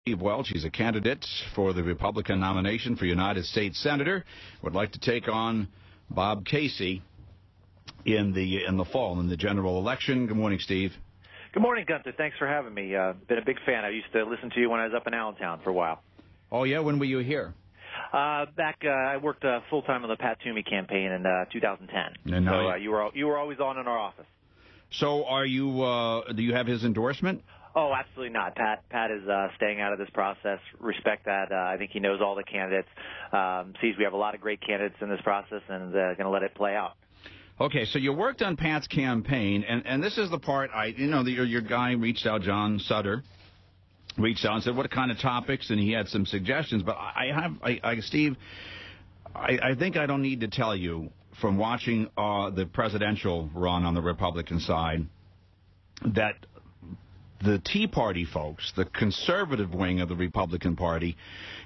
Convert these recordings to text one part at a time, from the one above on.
Steve Welch. He's a candidate for the Republican nomination for United States Senator. Would like to take on Bob Casey in the fall, in the general election. Good morning, Steve. Good morning, Gunther. Thanks for having me. Been a big fan. I used to listen to you when I was up in Allentown for a while. Oh, yeah? When were you here? I worked full-time on the Pat Toomey campaign in 2010. And so you were always on in our office. So are you? Do you have his endorsement? Oh, absolutely not. Pat is staying out of this process. Respect that. I think he knows all the candidates. Sees we have a lot of great candidates in this process, and going to let it play out. Okay, so you worked on Pat's campaign, and this is the part your guy reached out, John Sutter, reached out and said what kind of topics, and he had some suggestions. But Steve, I think I don't need to tell you from watching the presidential run on the Republican side that the Tea Party folks, the conservative wing of the Republican Party,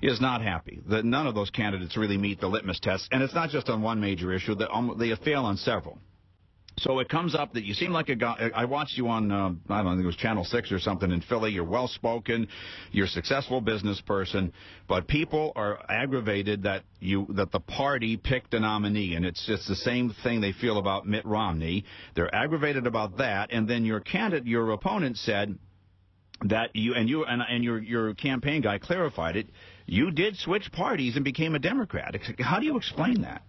is not happy. That none of those candidates really meet the litmus test, and it's not just on one major issue. They fail on several. So it comes up that you seem like a guy. I watched you on, I don't know, I think it was Channel 6 or something in Philly. You're well-spoken. You're a successful business person. But people are aggravated that the party picked a nominee. And it's just the same thing they feel about Mitt Romney. They're aggravated about that. And then your opponent said that your campaign guy clarified it. You did switch parties and became a Democrat. How do you explain that?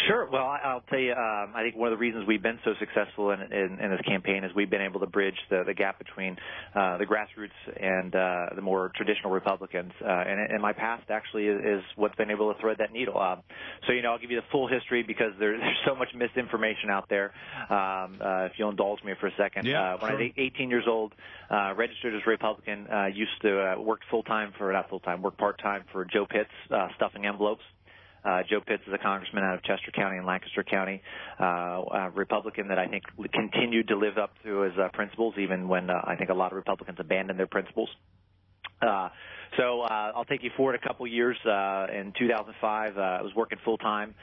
Sure. Well, I'll tell you, I think one of the reasons we've been so successful in this campaign is we've been able to bridge the gap between the grassroots and the more traditional Republicans. And my past actually is what's been able to thread that needle. So, I'll give you the full history because there's so much misinformation out there. If you'll indulge me for a second. Yeah, when sure. I was 18 years old, registered as a Republican, used to work work part-time for Joe Pitts, stuffing envelopes. Joe Pitts is a congressman out of Chester County and Lancaster County, Republican that I think continued to live up to his principles, even when I think a lot of Republicans abandoned their principles. So I'll take you forward a couple years. In 2005, I was working full-time,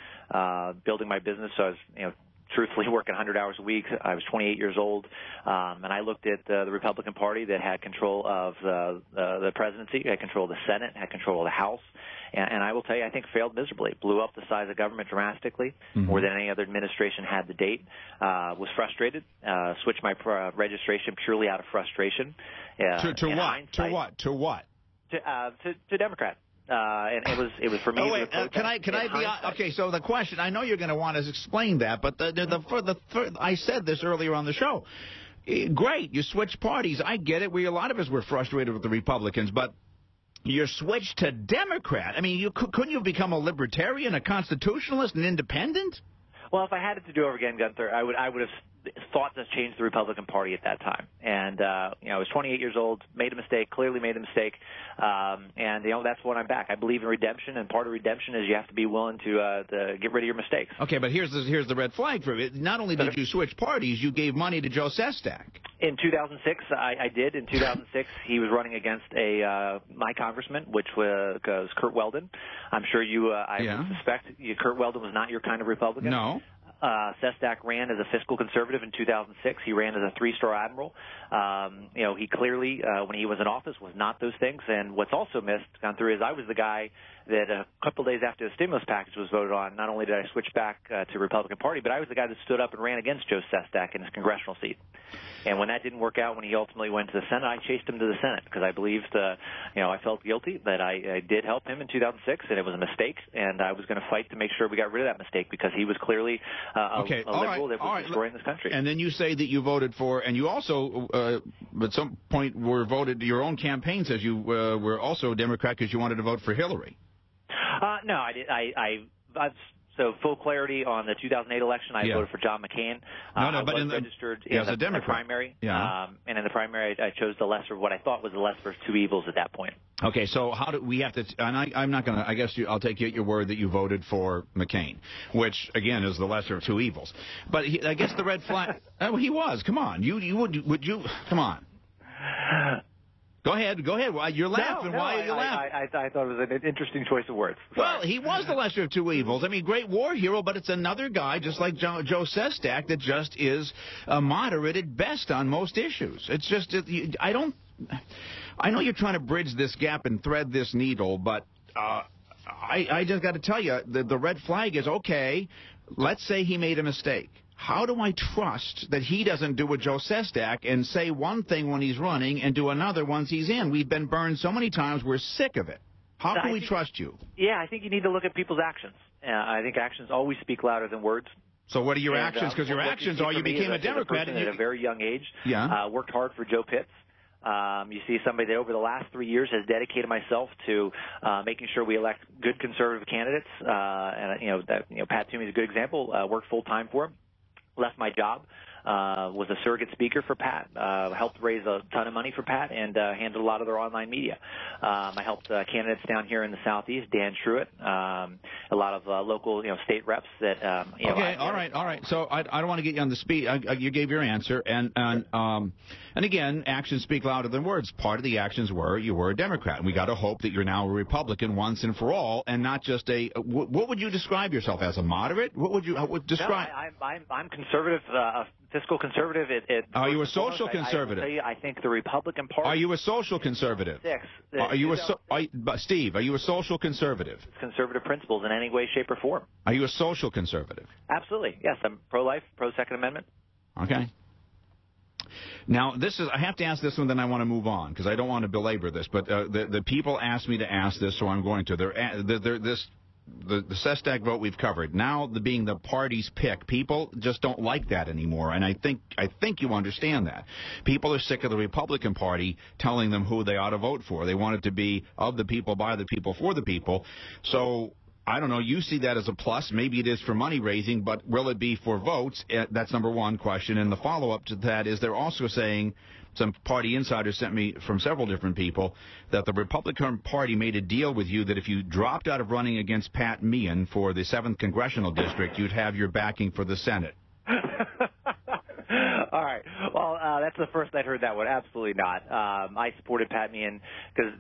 building my business. So I was, truthfully working 100 hours a week. I was 28 years old, and I looked at the Republican Party that had control of the presidency, had control of the Senate, had control of the House. And I will tell you, I think failed miserably. Blew up the size of government drastically, more than any other administration had to date. Was frustrated. Switched my registration purely out of frustration. To what? To Democrat. And it was for me. Oh, wait, can I be okay? So the question, I know you're going to want to explain that, but I said this earlier on the show. Great, you switched parties. I get it. A lot of us were frustrated with the Republicans, but you switched to Democrat. I mean, couldn't you become a libertarian, a constitutionalist, an independent? Well, if I had it to do over again, Gunther, I would have thought to change the Republican Party at that time. And, I was 28 years old, made a mistake, clearly made a mistake. And that's when I'm back. I believe in redemption, and part of redemption is you have to be willing to get rid of your mistakes. Okay, but here's the red flag for it. Not only did you switch parties, you gave money to Joe Sestak. In 2006, I did. In 2006, he was running against my congressman, which was Curt Weldon. I'm sure I suspect Curt Weldon was not your kind of Republican. No. Sestak ran as a fiscal conservative in 2006. He ran as a three-star admiral. He clearly, when he was in office, was not those things. And what's also missed, Gunther, is I was the guy that a couple of days after the stimulus package was voted on, not only did I switch back to Republican Party, but I was the guy that stood up and ran against Joe Sestak in his congressional seat. And when that didn't work out, when he ultimately went to the Senate, I chased him to the Senate because I believed, I felt guilty that I did help him in 2006, and it was a mistake, and I was going to fight to make sure we got rid of that mistake because he was clearly a liberal that was destroying this country. And then you say that you voted for, and you also, at some point, were voted, your own campaign says you were also a Democrat because you wanted to vote for Hillary. No, I did. So full clarity on the 2008 election, I voted for John McCain. But I was registered in the primary. Yeah. And in the primary, I chose the lesser, what I thought was the lesser of two evils at that point. Okay, so how do we have to? And I'm not going to. I guess I'll take you at your word that you voted for McCain, which again is the lesser of two evils. But I guess the red flag. He was. Come on, would you? Come on. Go ahead. Why you're laughing? Why are you laughing? I thought it was an interesting choice of words. Sorry. Well, he was the lesser of two evils. I mean, great war hero, but it's another guy, just like Joe Sestak, that just is moderate at best on most issues. It's just I don't. I know you're trying to bridge this gap and thread this needle, but I just got to tell you, the red flag is, okay, let's say he made a mistake. How do I trust that he doesn't do a Joe Sestak and say one thing when he's running and do another once he's in? We've been burned so many times, we're sick of it. How can we trust you? Yeah, I think you need to look at people's actions. I think actions always speak louder than words. So what are your actions? Because your actions are you became a Democrat. At a very young age, yeah. Worked hard for Joe Pitts. You see somebody that over the last 3 years has dedicated myself to making sure we elect good conservative candidates. Pat Toomey is a good example. Worked full time for him. Left my job, was a surrogate speaker for Pat, helped raise a ton of money for Pat, and handled a lot of their online media. I helped candidates down here in the Southeast, Dan Truitt, a lot of local, state reps that. Okay, all right. So I don't want to get you on the speed. You gave your answer, and again, actions speak louder than words. Part of the actions were you were a Democrat, and we got to hope that you're now a Republican once and for all, and not just a. What would you describe yourself as? A moderate? What would you describe? No, I'm conservative, fiscal conservative. Are you a social conservative? I think the Republican Party. Are you a social conservative? Steve, are you a social conservative? Conservative principles in any way, shape, or form. Are you a social conservative? Absolutely. Yes, I'm pro-life, pro-Second Amendment. Okay. Now, I have to ask this one, then I want to move on, because I don't want to belabor this, but the people asked me to ask this, so I'm going to. The Sestak vote we've covered. Now, being the party's pick, people just don't like that anymore, and I think you understand that. People are sick of the Republican Party telling them who they ought to vote for. They want it to be of the people, by the people, for the people. So, I don't know, you see that as a plus. Maybe it is for money raising, but will it be for votes? That's number one question. And the follow-up to that is they're also saying, some party insiders sent me from several different people, that the Republican Party made a deal with you that if you dropped out of running against Pat Meehan for the 7th Congressional District, you'd have your backing for the Senate. All right. Well, that's the first I'd heard that one. Absolutely not. I supported Pat Meehan because,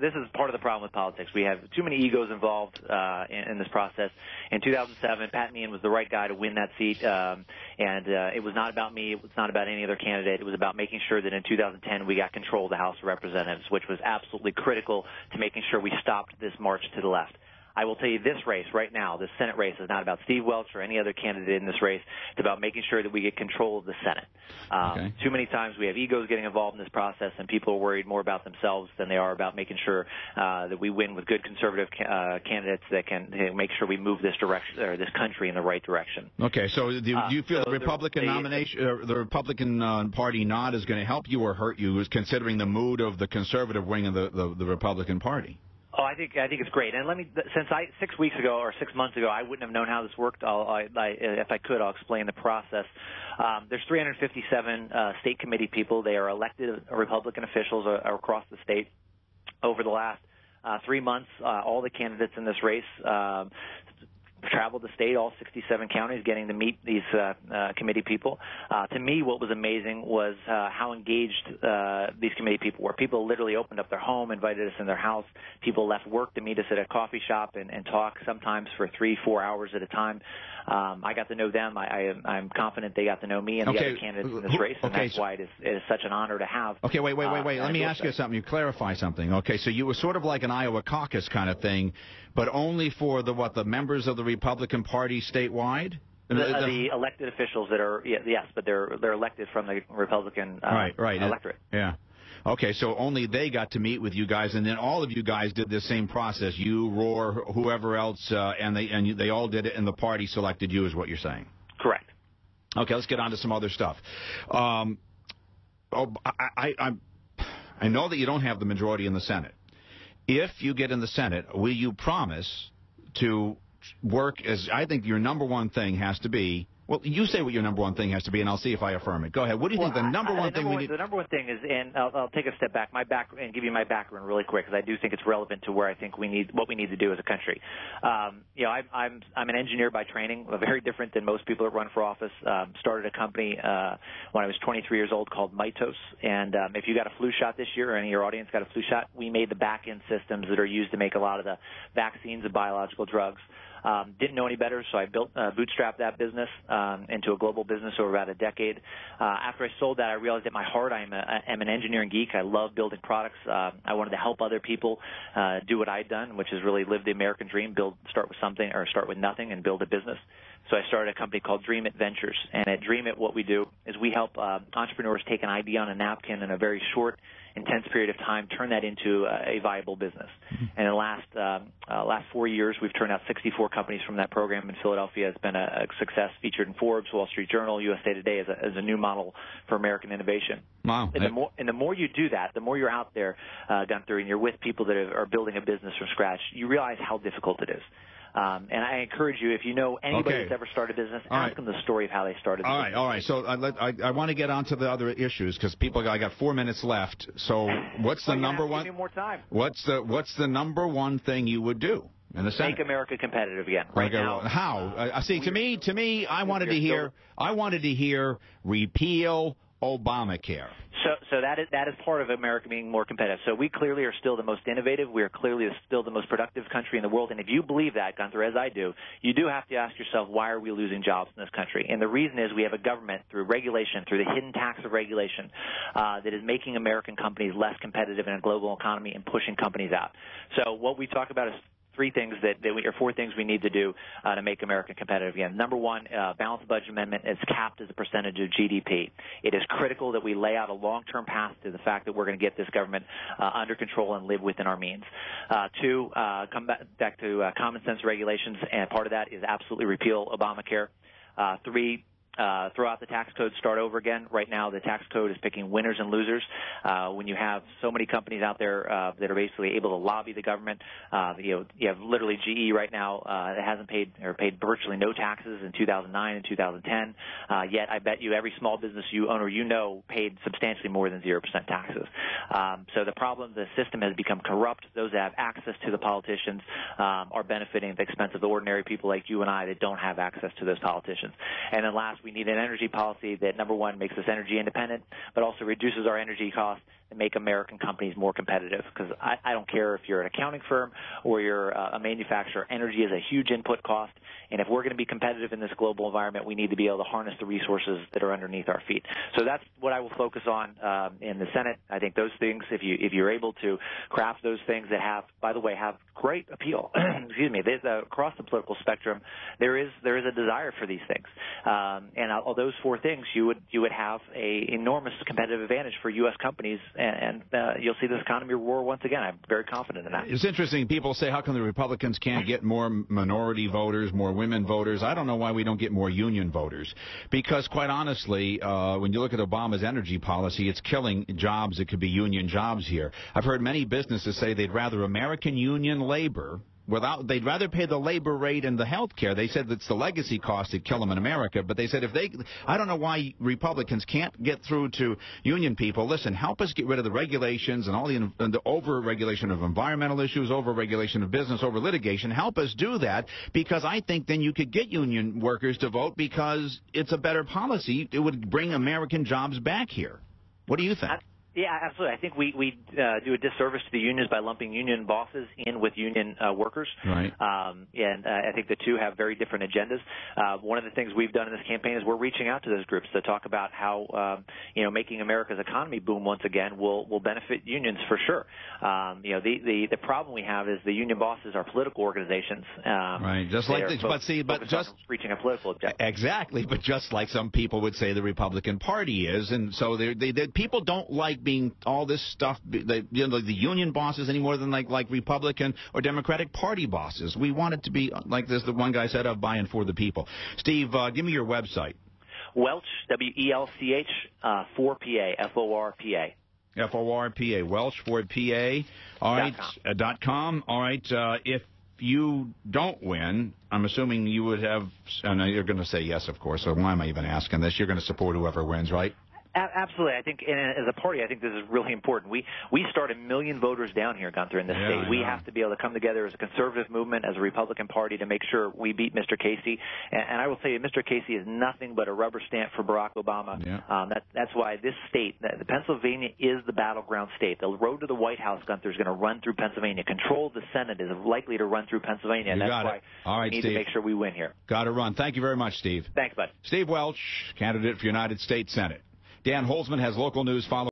this is part of the problem with politics. We have too many egos involved in this process. In 2007, Pat Meehan was the right guy to win that seat, and it was not about me. It was not about any other candidate. It was about making sure that in 2010 we got control of the House of Representatives, which was absolutely critical to making sure we stopped this march to the left. I will tell you this race right now, this Senate race, is not about Steve Welch or any other candidate in this race. It's about making sure that we get control of the Senate. Okay. Too many times we have egos getting involved in this process, and people are worried more about themselves than they are about making sure that we win with good conservative candidates that can make sure we move this direction or this country in the right direction. Okay, so do you feel the Republican nomination, the Republican Party nod is going to help you or hurt you, considering the mood of the conservative wing of the Republican Party? Oh, I think it's great. And since 6 weeks ago or 6 months ago, I wouldn't have known how this worked. If I could, I'll explain the process. There's 357 state committee people. They are elected Republican officials across the state. Over the last 3 months, all the candidates in this race traveled the state, all 67 counties, getting to meet these committee people. To me, what was amazing was how engaged these committee people were. People literally opened up their home, invited us in their house. People left work to meet us at a coffee shop and talk, sometimes for 3-4 hours at a time. I got to know them. I'm confident they got to know me and the other candidates in this race, and that's why it is such an honor to have. Okay, wait. Let me ask you something. You clarify something. Okay, so you were sort of like an Iowa caucus kind of thing, but only for the members of the Republican Party statewide? The elected officials that are, yes, but they're elected from the Republican electorate. Yeah. Okay, so only they got to meet with you guys, and then all of you guys did this same process. You, Rohr, whoever else, and they all did it, and the party selected you, is what you're saying. Correct. Okay, let's get on to some other stuff. I know that you don't have the majority in the Senate. If you get in the Senate, will you promise to work as, I think your number one thing has to be, well, you say what your number one thing has to be, and I'll see if I affirm it. Go ahead. What do you think the number one thing we need? The number one thing is, and I'll take a step back, and give you my background really quick, because I do think it's relevant to where I think what we need to do as a country. I'm an engineer by training, very different than most people that run for office. Started a company when I was 23 years old called Mitos, and if you got a flu shot this year, or any of your audience got a flu shot, we made the back-end systems that are used to make a lot of the vaccines and biological drugs. Didn't know any better, so I bootstrapped that business into a global business over about a decade. After I sold that, I realized at my heart I'm an engineering geek. I love building products. I wanted to help other people do what I'd done, which is really live the American dream, start with nothing and build a business. So I started a company called Dream It Ventures. And at Dream It, what we do is we help entrepreneurs take an idea on a napkin in a very short, intense period of time, turn that into a viable business. And in the last 4 years, we've turned out 64 companies from that program in Philadelphia. It's been a success, featured in Forbes, Wall Street Journal, USA Today as a new model for American innovation. Wow. And the more you do that, the more you're out there, Gunther, and you're with people that are building a business from scratch, you realize how difficult it is. And I encourage you, if you know anybody that's ever started a business, ask them the story of how they started. All right. So I want to get on to the other issues because I got 4 minutes left. So what's the number one? Give me more time. What's the number one thing you would do in the Senate? Make America competitive again. Right now. How? See, to me, I wanted to hear repeal Obamacare. So that is part of America being more competitive. So we clearly are still the most innovative. We are clearly still the most productive country in the world. And if you believe that, Gunther, as I do, you do have to ask yourself, why are we losing jobs in this country? And the reason is we have a government through regulation, through the hidden tax of regulation, that is making American companies less competitive in a global economy and pushing companies out. So what we talk about is four things we need to do to make America competitive again. Number one, balanced budget amendment is capped as a percentage of GDP. It is critical that we lay out a long-term path to the fact that we're going to get this government under control and live within our means. Two, come back to common sense regulations, and part of that is absolutely repeal Obamacare. Three, throw out the tax code, start over again. Right now, the tax code is picking winners and losers. When you have so many companies out there that are basically able to lobby the government, you have literally GE right now that hasn't paid virtually no taxes in 2009 and 2010. Yet, I bet you every small business owner paid substantially more than 0% taxes. So the system has become corrupt. Those that have access to the politicians are benefiting at the expense of the ordinary people like you and I that don't have access to those politicians. And then last, we need an energy policy that, number one, makes us energy independent, but also reduces our energy costs and make American companies more competitive. Because I don't care if you're an accounting firm or you're a manufacturer, energy is a huge input cost. And if we're going to be competitive in this global environment, we need to be able to harness the resources that are underneath our feet. So that's what I will focus on in the Senate. I think those things, if you're able to craft those things that have great appeal, excuse me, across the political spectrum, there is a desire for these things. And all those four things, you would have a enormous competitive advantage for U.S. companies, and you'll see this economy roar once again. I'm very confident in that. It's interesting. People say, how come the Republicans can't get more minority voters, more women voters? I don't know why we don't get more union voters. Because, quite honestly, when you look at Obama's energy policy, it's killing jobs that could be union jobs here. I've heard many businesses say they'd rather American union labor they'd rather pay the labor rate and the health care. They said it's the legacy costs that kill them in America. But they said I don't know why Republicans can't get through to union people. Listen, help us get rid of the regulations and all the over-regulation of environmental issues, over-regulation of business, over-litigation. Help us do that, because I think then you could get union workers to vote because it's a better policy. It would bring American jobs back here. What do you think? Yeah, absolutely. I think we do a disservice to the unions by lumping union bosses in with union workers. Right. And I think the two have very different agendas. One of the things we've done in this campaign is we're reaching out to those groups to talk about how making America's economy boom once again will benefit unions for sure. The problem we have is the union bosses are political organizations. Right. Just like this, reaching a political objective. Exactly. But just like some people would say the Republican Party is, and so people don't like being all this stuff, the union bosses any more than like Republican or Democratic Party bosses. We want it to be like this. The one guy said, of by and for the people. Steve, give me your website. Welch, WELCH, 4PA, FORPA. FORPA, Welch for PA. All right, .com. All right, if you don't win, I'm assuming you would have, and you're going to say yes, of course, so why am I even asking this? You're going to support whoever wins, right? Absolutely. I think, and as a party, I think this is really important. We start 1 million voters down here, Gunther, in this state. We have to be able to come together as a conservative movement, as a Republican Party, to make sure we beat Mr. Casey. And I will say, Mr. Casey is nothing but a rubber stamp for Barack Obama. Yeah. That's why this state, the Pennsylvania, is the battleground state. The road to the White House, Gunther, is going to run through Pennsylvania. Control of the Senate is likely to run through Pennsylvania. And that's why we need to make sure we win here. Got to run. Thank you very much, Steve. Thanks, bud. Steve Welch, candidate for United States Senate. Dan Holzman has local news following.